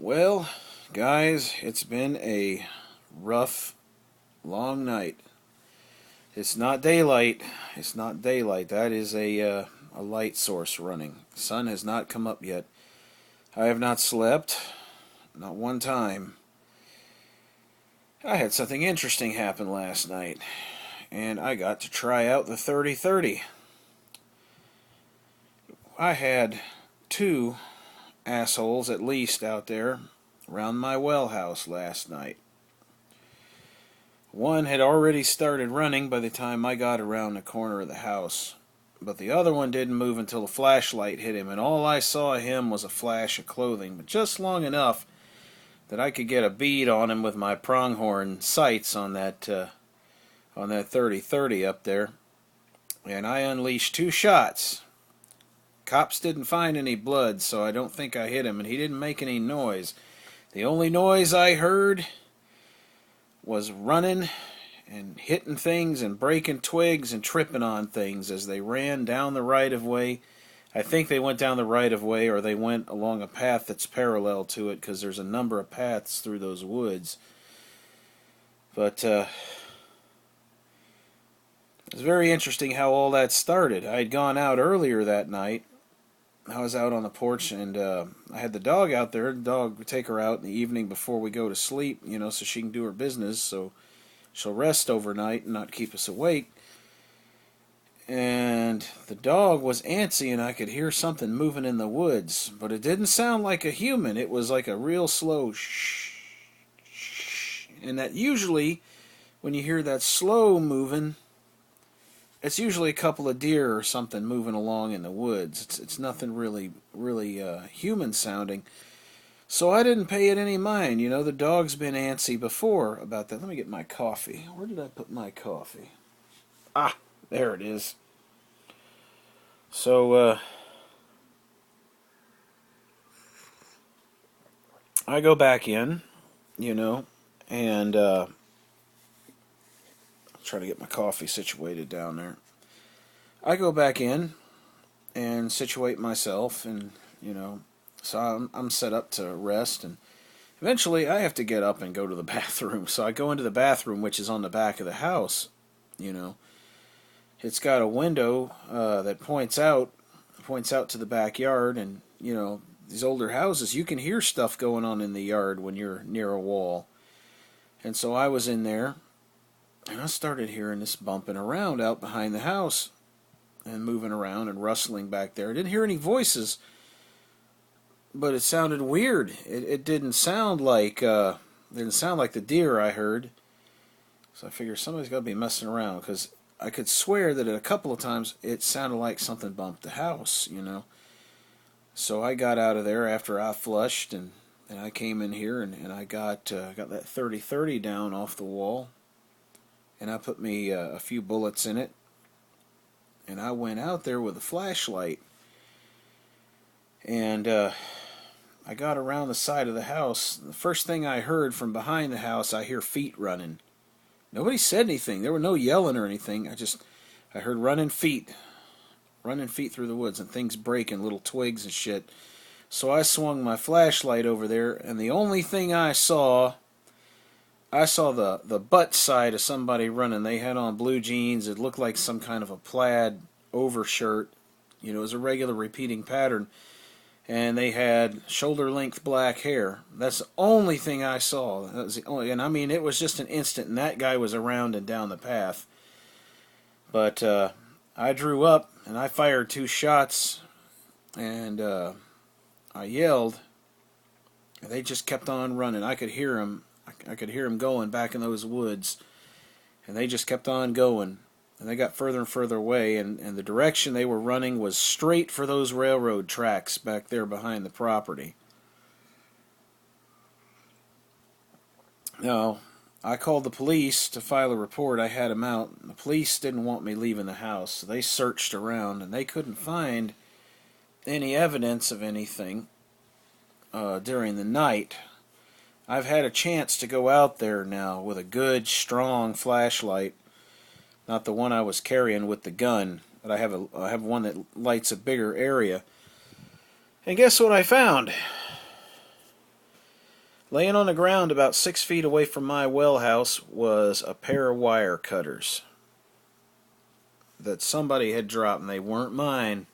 Well, guys, it's been a rough, long night. It's not daylight. It's not daylight. That is a light source running. The sun has not come up yet. I have not slept, not one time. I had something interesting happen last night, and I got to try out the 30-30. I had two assholes at least out there around my well house last night. One had already started running by the time I got around the corner of the house, but the other one didn't move until a flashlight hit him, and all I saw of him was a flash of clothing, but just long enough that I could get a bead on him with my pronghorn sights on that 30-30 up there, and I unleashed two shots. Cops didn't find any blood, so I don't think I hit him, and he didn't make any noise. The only noise I heard was running and hitting things and breaking twigs and tripping on things as they ran down the right-of-way. I think they went down the right-of-way, or they went along a path that's parallel to it, because there's a number of paths through those woods. But it was very interesting how all that started. I had gone out earlier that night. I was out on the porch, and I had the dog out there. The dog would take her out in the evening before we go to sleep, so she can do her business, so she'll rest overnight and not keep us awake. And the dog was antsy, and I could hear something moving in the woods, but it didn't sound like a human. It was like a real slow shh, shh. And that usually, when you hear that slow moving, it's usually a couple of deer or something moving along in the woods. It's nothing really human sounding. So I didn't pay it any mind. The dog's been antsy before about that. Let me get my coffee. Where did I put my coffee? Ah, there it is. So I go back in, and try to get my coffee situated down there. I go back in and situate myself, and so I'm set up to rest, and eventually I have to get up and go to the bathroom. So I go into the bathroom, which is on the back of the house. It's got a window that points out to the backyard, and these older houses, you can hear stuff going on in the yard when you're near a wall. And so I was in there, and I started hearing this bumping around out behind the house and moving around and rustling back there. I didn't hear any voices, but it sounded weird. It didn't sound like the deer I heard. So I figured somebody's got to be messing around, because I could swear that a couple of times it sounded like something bumped the house, So I got out of there after I flushed, and I came in here, and I got that 30-30 down off the wall. And I put me a few bullets in it, and I went out there with a flashlight, and I got around the side of the house. The first thing I heard from behind the house, I hear feet running. Nobody said anything. There were no yelling or anything. I heard running feet through the woods, and things breaking, little twigs and shit. So I swung my flashlight over there, and the only thing I saw the butt side of somebody running. They had on blue jeans. It looked like some kind of a plaid overshirt. It was a regular repeating pattern. And they had shoulder-length black hair. That's the only thing I saw. That was the only, and I mean, it was just an instant, and that guy was around and down the path. But I drew up, and I fired two shots, and I yelled. And they just kept on running. I could hear them. I could hear them going back in those woods, and they just kept on going, and they got further and further away, and the direction they were running was straight for those railroad tracks back there behind the property. Now, I called the police to file a report. I had them out. The police didn't want me leaving the house, so they searched around, and they couldn't find any evidence of anything during the night. I've had a chance to go out there now with a good, strong flashlight, not the one I was carrying with the gun, but I have one that lights a bigger area. And guess what I found? Laying on the ground about 6 feet away from my well house was a pair of wire cutters that somebody had dropped, and they weren't mine.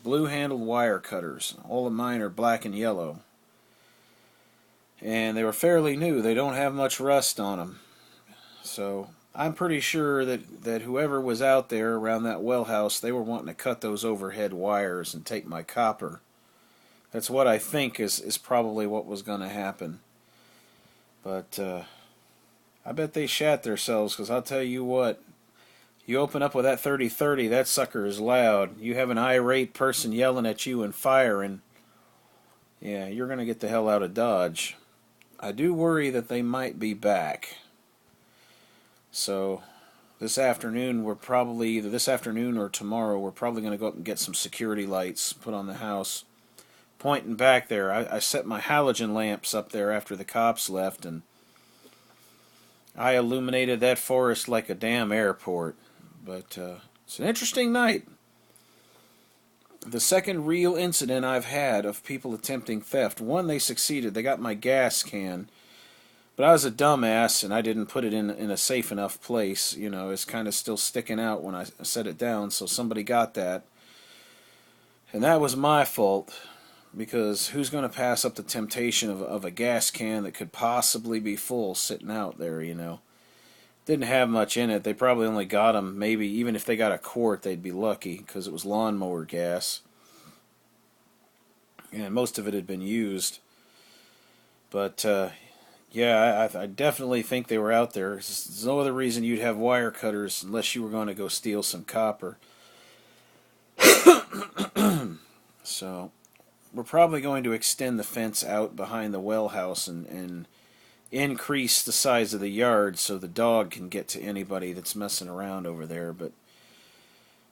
Blue-handled wire cutters. All of mine are black and yellow. And they were fairly new. They don't have much rust on them. So I'm pretty sure that whoever was out there around that well house, they were wanting to cut those overhead wires and take my copper. That's what I think is probably what was going to happen. But I bet they shat themselves, because I'll tell you what, you open up with that 30-30, that sucker is loud. You have an irate person yelling at you and firing, yeah, you're going to get the hell out of Dodge. I do worry that they might be back. So this afternoon, we're probably, either this afternoon or tomorrow, we're probably going to go up and get some security lights put on the house. Pointing back there, I set my halogen lamps up there after the cops left, and I illuminated that forest like a damn airport. But it's an interesting night. The second real incident I've had of people attempting theft. One, they succeeded. They got my gas can. But I was a dumbass, and I didn't put it in a safe enough place. You know, it's kind of still sticking out when I set it down, so somebody got that. And that was my fault, because who's going to pass up the temptation of a gas can that could possibly be full sitting out there, you know? Didn't have much in it. They probably only got them, maybe, even if they got a quart, they'd be lucky, because it was lawnmower gas. And most of it had been used. But, yeah, I definitely think they were out there. There's no other reason you'd have wire cutters unless you were going to go steal some copper. So we're probably going to extend the fence out behind the well house and increase the size of the yard so the dog can get to anybody that's messing around over there. But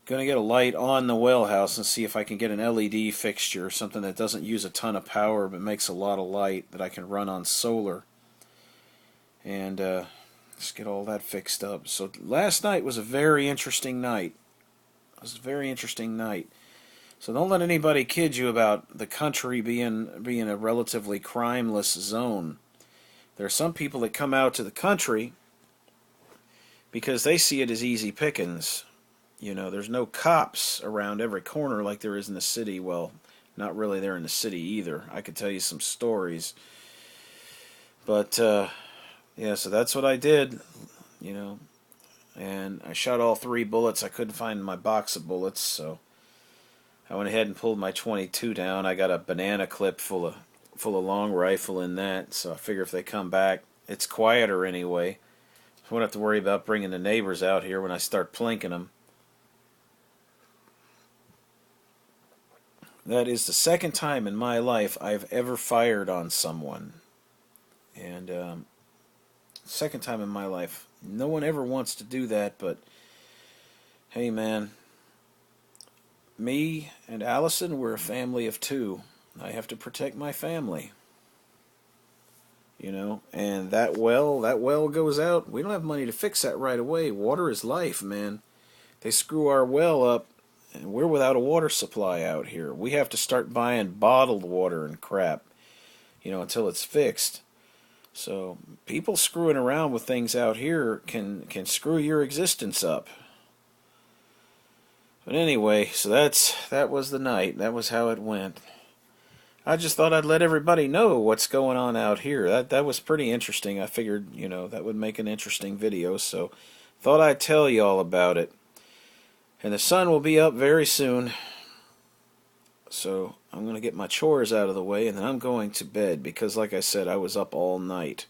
going to get a light on the well house and see if I can get an LED fixture, something that doesn't use a ton of power but makes a lot of light that I can run on solar. And just get all that fixed up. So last night was a very interesting night. It was a very interesting night. So don't let anybody kid you about the country being a relatively crimeless zone. There are some people that come out to the country because they see it as easy pickings. You know, there's no cops around every corner like there is in the city. Well, not really there in the city either. I could tell you some stories. But, yeah, so that's what I did, you know. And I shot all 3 bullets. I couldn't find my box of bullets, so I went ahead and pulled my .22 down. I got a banana clip full of long rifle in that, so I figure if they come back, it's quieter anyway. I won't have to worry about bringing the neighbors out here when I start plinking them. That is the second time in my life I've ever fired on someone. And second time in my life. No one ever wants to do that, but hey, man, me and Allison, we're a family of 2. I have to protect my family, you know. And that well goes out. We don't have money to fix that right away. Water is life, man. They screw our well up, and we're without a water supply out here. We have to start buying bottled water and crap, you know, until it's fixed. So people screwing around with things out here can screw your existence up. But anyway, so that was the night. That was how it went. I just thought I'd let everybody know what's going on out here. That was pretty interesting. I figured, you know, that would make an interesting video, so thought I'd tell you all about it. And the sun will be up very soon. So I'm going to get my chores out of the way, and then I'm going to bed, because like I said, I was up all night.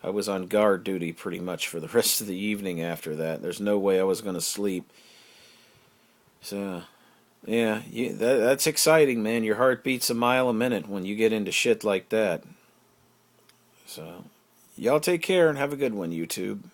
I was on guard duty pretty much for the rest of the evening after that. There's no way I was going to sleep. So, yeah, that's exciting, man. Your heart beats a mile a minute when you get into shit like that. So, y'all take care and have a good one, YouTube.